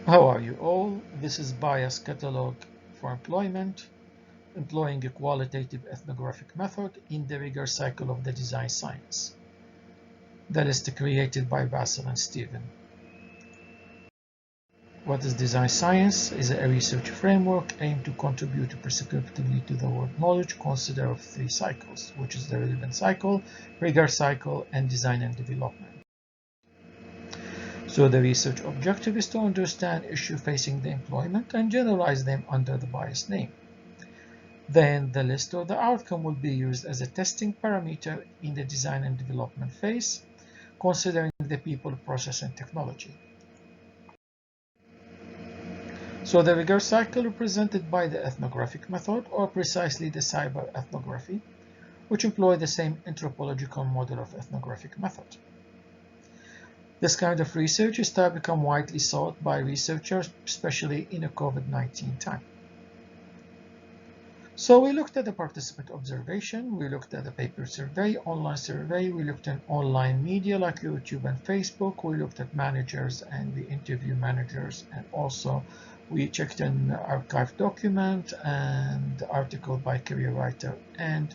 How are you all? This is Biases Catalogue for employment, employing a qualitative ethnographic method in the rigour cycle of the design science. The list created by Basil and Stephen. What is design science? Is a research framework aimed to contribute prescriptively to the world knowledge consider of three cycles, which is the relevant cycle, rigour cycle, and design and development. So the research objective is to understand issues facing the employment and generalize them under the bias name. Then the list or the outcome will be used as a testing parameter in the design and development phase, considering the people, process, and technology. So the rigour cycle represented by the ethnographic method, or precisely the cyber-ethnography, which employ the same anthropological model of ethnographic method. This kind of research is to become widely sought by researchers, especially in a COVID-19 time. So we looked at the participant observation, we looked at the paper survey, online survey, we looked at online media like YouTube and Facebook, we looked at managers and we interview managers, and also we checked an archive document and article by career writer and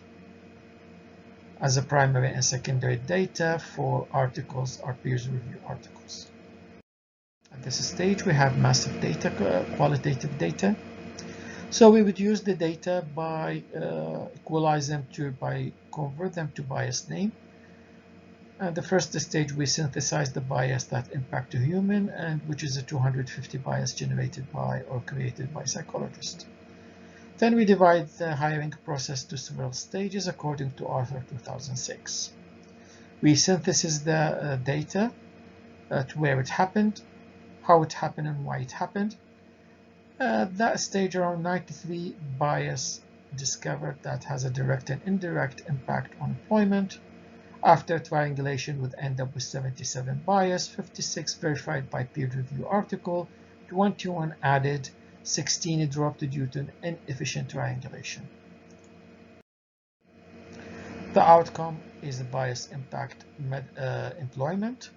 as a primary and secondary data for articles or peer review articles. At this stage, we have massive data, qualitative data. So we would use the data by convert them to bias name. And the first stage, we synthesize the bias that impact a human, and which is a 250 bias generated by or created by psychologists. Then we divide the hiring process to several stages according to Arthur 2006. We synthesize the data to where it happened, how it happened, and why it happened. At that stage, around 93 bias discovered that has a direct and indirect impact on employment. After triangulation, would end up with 77 bias, 56 verified by peer review article, 21 added, 16 dropped due to an inefficient triangulation. The outcome is the bias impact employment,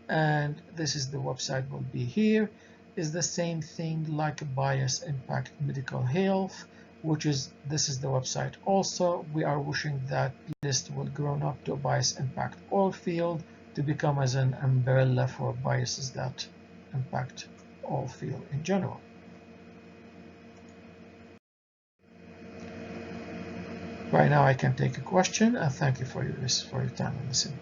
and this is the website will be here. Is the same thing like a bias impact medical health, which is this is the website also. We are wishing that list will grow up to a bias impact all field to become as an umbrella for biases that impact all field in general. Right now I can take a question, and thank you for your time and listening.